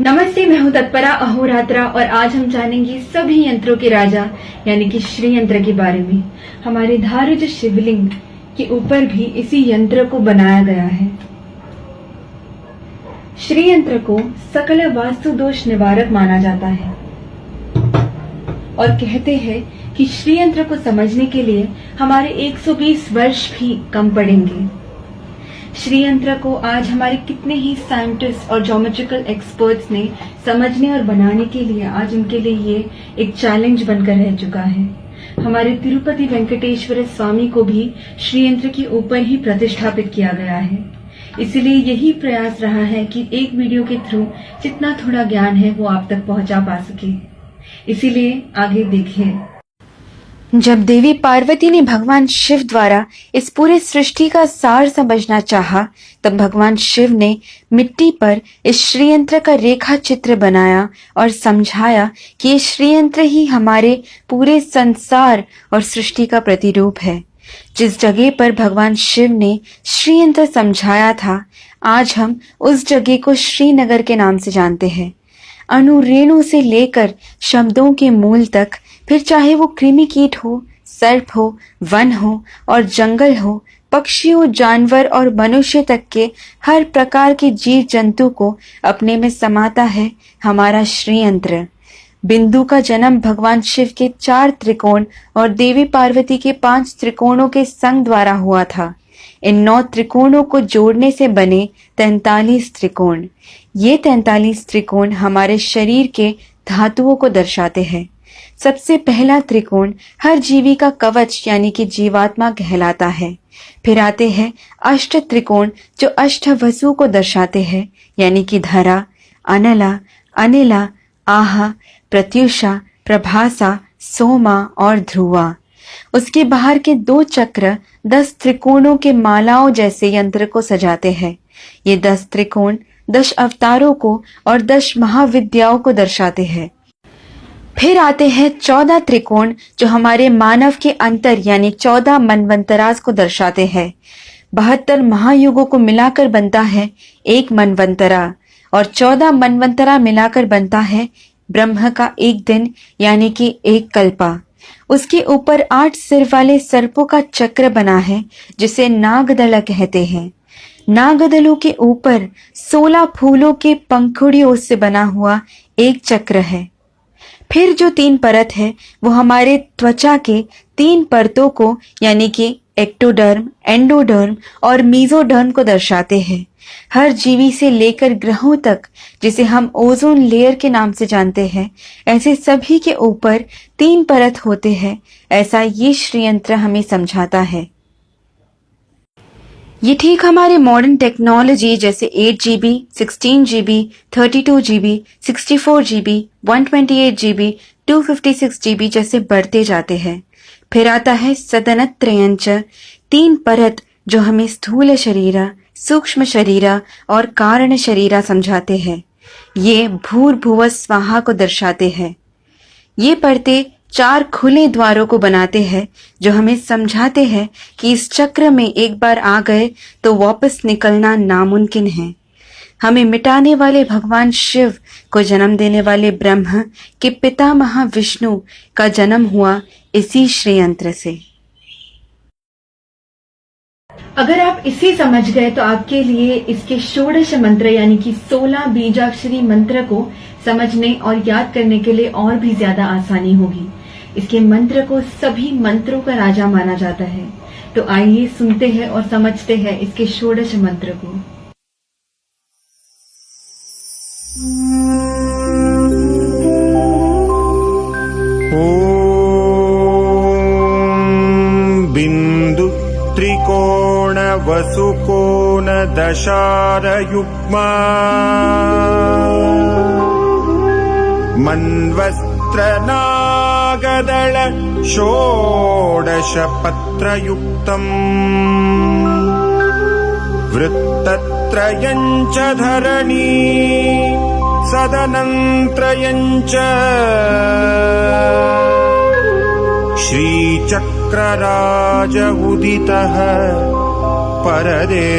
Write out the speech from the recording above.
नमस्ते, मैं हूँ तत्परा अहोरात्रा और आज हम जानेंगे सभी यंत्रों के राजा यानी कि श्री यंत्र के बारे में। हमारे धारुज शिवलिंग के ऊपर भी इसी यंत्र को बनाया गया है। श्री यंत्र को सकल वास्तु दोष निवारक माना जाता है और कहते हैं कि श्री यंत्र को समझने के लिए हमारे 120 वर्ष भी कम पड़ेंगे। श्री यंत्र को आज हमारे कितने ही साइंटिस्ट और ज्योमेट्रिकल एक्सपर्ट्स ने समझने और बनाने के लिए आज उनके लिए ये एक चैलेंज बनकर रह चुका है। हमारे तिरुपति वेंकटेश्वर स्वामी को भी श्री यंत्र के ऊपर ही प्रतिष्ठापित किया गया है। इसलिए यही प्रयास रहा है कि एक वीडियो के थ्रू जितना थोड़ा ज्ञान है वो आप तक पहुंचा पा सके। इसीलिए आगे देखिए। जब देवी पार्वती ने भगवान शिव द्वारा इस पूरे सृष्टि का सार समझना चाहा, तब भगवान शिव ने मिट्टी पर इस श्रीयंत्र का रेखा चित्र बनाया और समझाया कि ये श्रीयंत्र ही हमारे पूरे संसार और सृष्टि का प्रतिरूप है। जिस जगह पर भगवान शिव ने श्रीयंत्र समझाया था, आज हम उस जगह को श्रीनगर के नाम से जानते हैं। अणु से लेकर शब्दों के मूल तक, फिर चाहे वो कृमि कीट हो, सर्प हो, वन हो और जंगल हो, पक्षियों, जानवर और मनुष्य तक के हर प्रकार के जीव जंतु को अपने में समाता है हमारा श्रीयंत्र। बिंदु का जन्म भगवान शिव के 4 त्रिकोण और देवी पार्वती के 5 त्रिकोणों के संग द्वारा हुआ था। इन 9 त्रिकोणों को जोड़ने से बने 43 त्रिकोण। ये 43 त्रिकोण हमारे शरीर के धातुओं को दर्शाते हैं। सबसे पहला त्रिकोण हर जीवी का कवच यानी कि जीवात्मा कहलाता है। फिर आते हैं अष्ट त्रिकोण जो अष्ट वसु को दर्शाते हैं यानी कि धरा, अनला, अनिला, आहा, प्रत्युषा, प्रभासा, सोमा और ध्रुवा। उसके बाहर के 2 चक्र 10 त्रिकोणों के मालाओं जैसे यंत्र को सजाते हैं। ये 10 त्रिकोण 10 अवतारों को और 10 महाविद्याओं को दर्शाते हैं। फिर आते हैं 14 त्रिकोण जो हमारे मानव के अंतर यानी 14 मनवंतरास को दर्शाते हैं। 72 महायुगों को मिलाकर बनता है एक मनवंतरा और 14 मनवंतरा मिलाकर बनता है ब्रह्म का एक दिन यानी कि एक कल्पा। उसके ऊपर 8 सिर वाले सर्पों का चक्र बना है जिसे नागदल कहते हैं। नागदलों के ऊपर 16 फूलों के पंखुड़ियों से बना हुआ एक चक्र है। फिर जो 3 परत है वो हमारे त्वचा के 3 परतों को यानी कि एक्टोडर्म, एंडोडर्म और मीजोडर्म को दर्शाते हैं। हर जीवी से लेकर ग्रहों तक, जिसे हम ओजोन लेयर के नाम से जानते हैं, ऐसे सभी के ऊपर 3 परत होते हैं। ऐसा ये श्रीयंत्र हमें समझाता है। ये ठीक हमारे मॉडर्न टेक्नोलॉजी जैसे 8 GB, 16 GB, 32 GB, 64 GB, 128 GB, 256 GB जैसे बढ़ते जाते हैं। फिर आता है सदनत्रयंच, 3 परत जो हमें स्थूल शरीरा, सूक्ष्म शरीरा और कारण शरीरा समझाते हैं। ये भूर्भुव स्वाहा को दर्शाते हैं। ये परतें 4 खुले द्वारों को बनाते हैं जो हमें समझाते हैं कि इस चक्र में एक बार आ गए तो वापस निकलना नामुमकिन है। हमें मिटाने वाले भगवान शिव को जन्म देने वाले ब्रह्म के पितामह विष्णु का जन्म हुआ इसी श्रीयंत्र से। अगर आप इसे समझ गए तो आपके लिए इसके षोडश मंत्र यानी कि 16 बीजाक्षरी मंत्र को समझने और याद करने के लिए और भी ज्यादा आसानी होगी। इसके मंत्र को सभी मंत्रों का राजा माना जाता है। तो आइए सुनते हैं और समझते हैं इसके षोडश मंत्र को। बिंदु त्रिकोण वसुकोण दशार युग्मा मन्वस्त्र नागदल षोडश पत्रयुक्तम् वृत्तत्रयञ्च धरणी सदनंत्रयञ्च श्रीचक्रराज उदितः परदेवतायाः